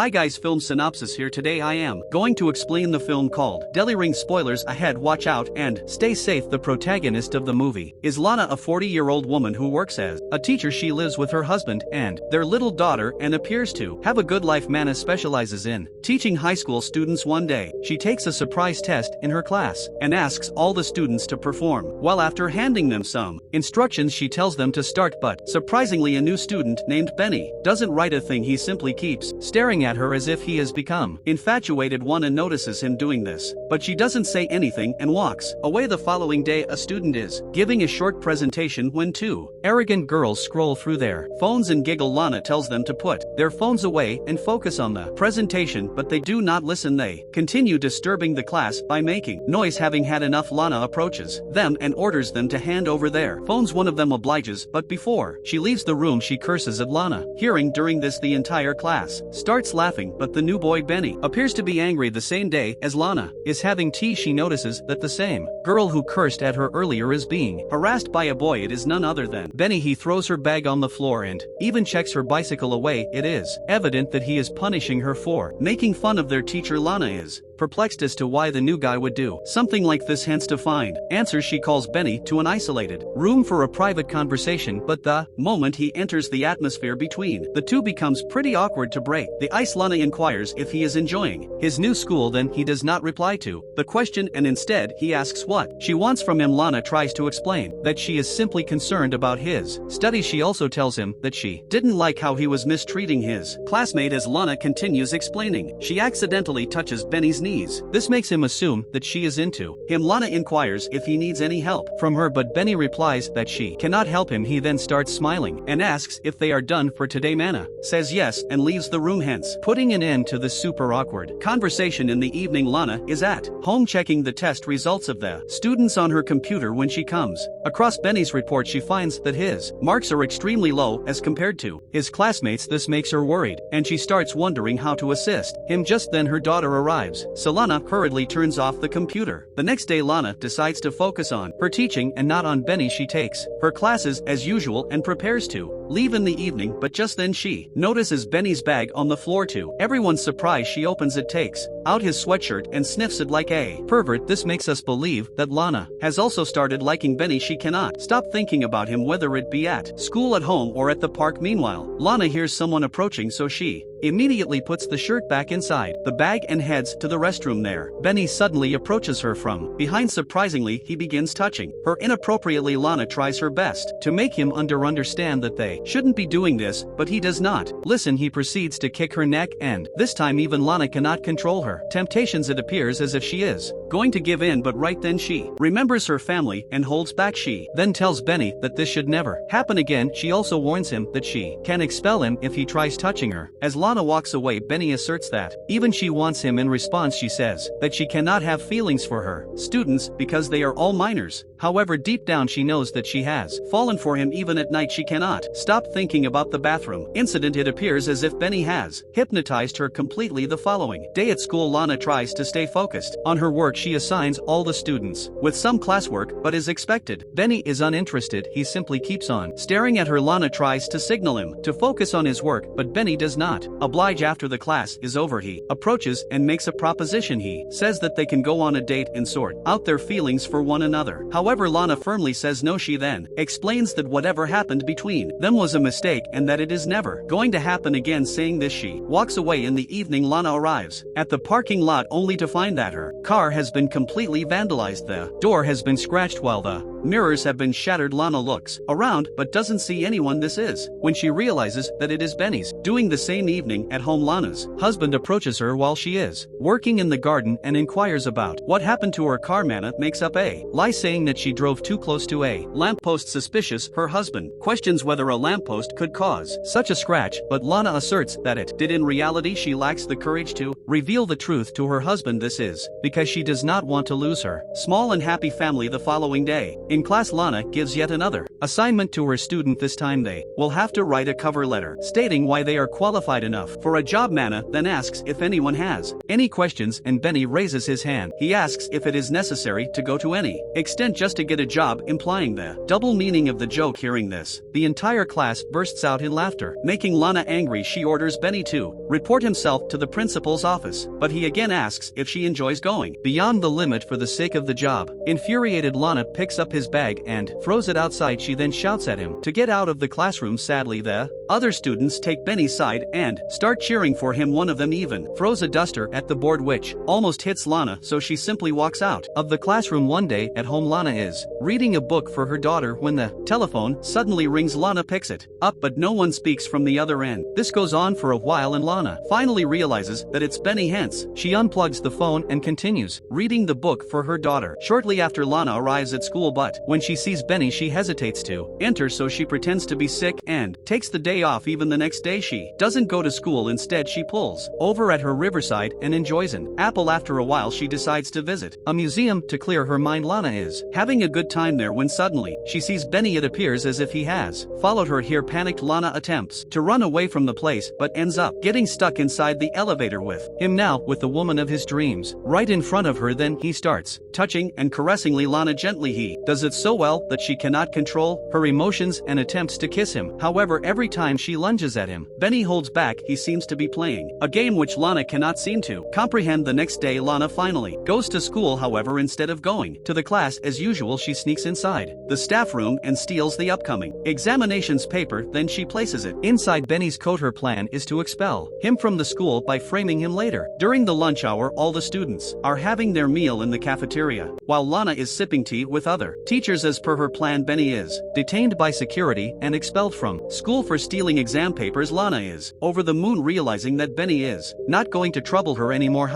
Hi guys, film synopsis here. Today I am going to explain the film called Deli Ring. Spoilers ahead, watch out and stay safe. The protagonist of the movie is Lana, a 40-year-old woman who works as a teacher. She lives with her husband and their little daughter and appears to have a good life. LANA specializes in teaching high school students. One day, she takes a surprise test in her class and asks all the students to perform. While after handing them some instructions, she tells them to start, but surprisingly a new student named Benny doesn't write a thing. He simply keeps staring at her as if he has become infatuated. Lana notices him doing this, but she doesn't say anything and walks away. The following day, a student is giving a short presentation when two arrogant girls scroll through their phones and giggle. Lana tells them to put their phones away and focus on the presentation, but they do not listen. They continue disturbing the class by making noise. Having had enough, Lana approaches them and orders them to hand over their phones. One of them obliges, but before she leaves the room, she curses at Lana. Hearing during this, the entire class starts laughing, but the new boy Benny appears to be angry. The same day as Lana is having tea, she notices that the same girl who cursed at her earlier is being harassed by a boy. It is none other than Benny. He throws her bag on the floor and even checks her bicycle away. It is evident that he is punishing her for making fun of their teacher. Lana is perplexed as to why the new guy would do something like this, hence to find answers she calls Benny to an isolated room for a private conversation, but the moment he enters, the atmosphere between the two becomes pretty awkward. To break the ice, Lana inquires if he is enjoying his new school. Then he does not reply to the question and instead he asks what she wants from him. Lana tries to explain that she is simply concerned about his studies. She also tells him that she didn't like how he was mistreating his classmate. As Lana continues explaining, she accidentally touches Benny's knee. This makes him assume that she is into him. Lana inquires if he needs any help from her, but Benny replies that she cannot help him. He then starts smiling and asks if they are done for today. Lana says yes and leaves the room, hence putting an end to the super awkward conversation. In the evening, Lana is at home checking the test results of the students on her computer. When she comes across Benny's report, she finds that his marks are extremely low as compared to his classmates. This makes her worried and she starts wondering how to assist him. Just then her daughter arrives, so Lana hurriedly turns off the computer. The next day, Lana decides to focus on her teaching and not on Benny. She takes her classes as usual and prepares to leave in the evening, but just then she notices Benny's bag on the floor. To everyone's surprise, she opens it, takes out his sweatshirt and sniffs it like a pervert. This makes us believe that Lana has also started liking Benny. She cannot stop thinking about him, whether it be at school, at home, or at the park. Meanwhile, Lana hears someone approaching, so she immediately puts the shirt back inside the bag and heads to the restroom. There, Benny suddenly approaches her from behind. Surprisingly, he begins touching her inappropriately. Lana tries her best to make him understand that they shouldn't be doing this, but he does not listen. He proceeds to kick her neck, and this time even Lana cannot control her temptations. It appears as if she is going to give in, but right then she remembers her family and holds back. She then tells Benny that this should never happen again. She also warns him that she can expel him if he tries touching her. As Lana walks away, Benny asserts that even she wants him. In response, she says that she cannot have feelings for her students because they are all minors. However, deep down she knows that she has fallen for him. Even at night, she cannot stop thinking about the bathroom incident. It appears as if Benny has hypnotized her completely. The following day at school, Lana tries to stay focused on her work. She assigns all the students with some classwork, but as expected, Benny is uninterested. He simply keeps on staring at her. Lana tries to signal him to focus on his work, but Benny does not oblige. After the class is over, he approaches and makes a proposition. He says that they can go on a date and sort out their feelings for one another. However, Lana firmly says no. She then explains that whatever happened between them was a mistake and that it is never going to happen again. Saying this, she walks away. In the evening, Lana arrives at the parking lot only to find that her car has been completely vandalized. The door has been scratched while the mirrors have been shattered. Lana looks around but doesn't see anyone. This is when she realizes that it is Benny's doing. The same evening at home, Lana's husband approaches her while she is working in the garden and inquires about what happened to her car. Lana makes up a lie, saying that she drove too close to a lamppost. Suspicious, her husband questions whether a lamppost could cause such a scratch, but Lana asserts that it did. In reality, she lacks the courage to reveal the truth to her husband. This is because she does not want to lose her small and happy family. The following day in class, Lana gives yet another assignment to her student. This time they will have to write a cover letter stating why they are qualified enough for a job. Lana then asks if anyone has any questions, and Benny raises his hand. He asks if it is necessary to go to any extent just just to get a job, implying the double meaning of the joke. Hearing this, the entire class bursts out in laughter. Making Lana angry, she orders Benny to report himself to the principal's office, but he again asks if she enjoys going beyond the limit for the sake of the job. Infuriated, Lana picks up his bag and throws it outside. She then shouts at him to get out of the classroom. Sadly, the other students take Benny's side and start cheering for him. One of them even throws a duster at the board, which almost hits Lana, so she simply walks out of the classroom. One day at home, Lana is reading a book for her daughter when the telephone suddenly rings. Lana picks it up, but no one speaks from the other end. This goes on for a while and Lana finally realizes that it's Benny. Hence, she unplugs the phone and continues reading the book for her daughter. Shortly after, Lana arrives at school, but when she sees Benny, she hesitates to enter, so she pretends to be sick and takes the day off. Even the next day, she doesn't go to school. Instead, she pulls over at her riverside and enjoys an apple. After a while, she decides to visit a museum to clear her mind. Lana is having a good time there when suddenly she sees Benny. It appears as if he has followed her here. Panicked, Lana attempts to run away from the place but ends up getting stuck inside the elevator with him, now with the woman of his dreams right in front of her. Then he starts touching and caressingly Lana gently. He does it so well that she cannot control her emotions and attempts to kiss him. However, every time she lunges at him, Benny holds back. He seems to be playing a game which Lana cannot seem to comprehend. The next day, Lana finally goes to school. However, instead of going to the class as usual, she sneaks inside the staff room and steals the upcoming examinations paper. Then she places it inside Benny's coat. Her plan is to expel him from the school by framing him later. During the lunch hour, all the students are having their meal in the cafeteria, while Lana is sipping tea with other teachers. As per her plan, Benny is detained by security and expelled from school for stealing exam papers. Lana is over the moon, realizing that Benny is not going to trouble her anymore.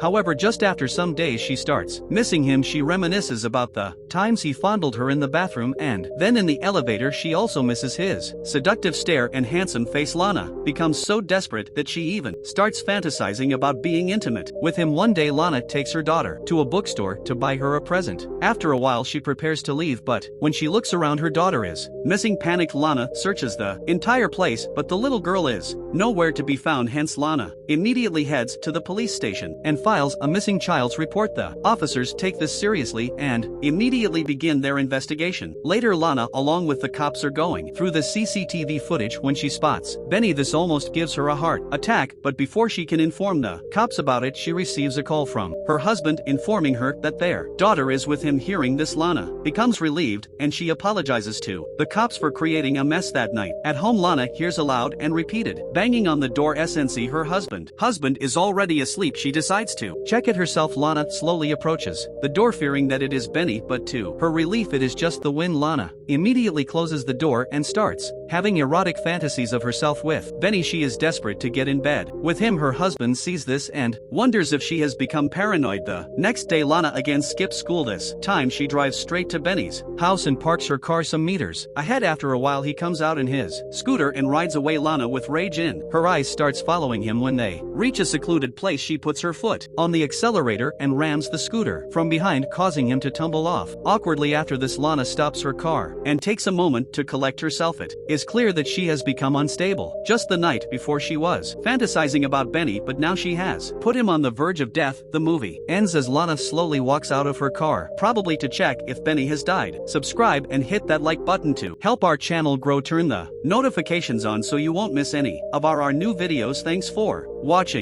However, just after some days, she starts missing him. She reminisces about the times he fondled her in the bathroom and then in the elevator. She also misses his seductive stare and handsome face. Lana becomes so desperate that she even starts fantasizing about being intimate with him. One day, Lana takes her daughter to a bookstore to buy her a present. After a while, she prepares to leave, but when she looks around, her daughter is missing. Panicked, Lana searches the entire place, but the little girl is nowhere to be found. Hence, Lana immediately heads to the police station and files a missing child's report. The officers take this seriously and immediately begin their investigation. Later, Lana along with the cops are going through the CCTV footage when she spots Benny. This almost gives her a heart attack, but before she can inform the cops about it, she receives a call from her husband informing her that their daughter is with him. Hearing this, Lana becomes relieved and she apologizes to the cops for creating a mess that night. At home, Lana hears a loud and repeated banging on the door. SNC, her husband is already asleep. She decides to check it herself. Lana slowly approaches the door, fearing that it is Benny, but to her relief, it is just the wind. Lana immediately closes the door and starts having erotic fantasies of herself with Benny. She is desperate to get in bed with him. Her husband sees this and wonders if she has become paranoid. The next day, Lana again skips school. This time she drives straight to Benny's house and parks her car some meters ahead. After a while, he comes out in his scooter and rides away. Lana, with rage in her eyes, starts following him. When they reach a secluded place, she puts her foot on the accelerator and rams the scooter from behind, causing him to tumble off awkwardly. After this, Lana stops her car and takes a moment to collect herself. It is clear that she has become unstable. Just the night before, she was fantasizing about Benny, but now she has put him on the verge of death. The movie ends as Lana slowly walks out of her car, probably to check if Benny has died. Subscribe and hit that like button to help our channel grow. Turn the notifications on so you won't miss any of our new videos. Thanks for watching.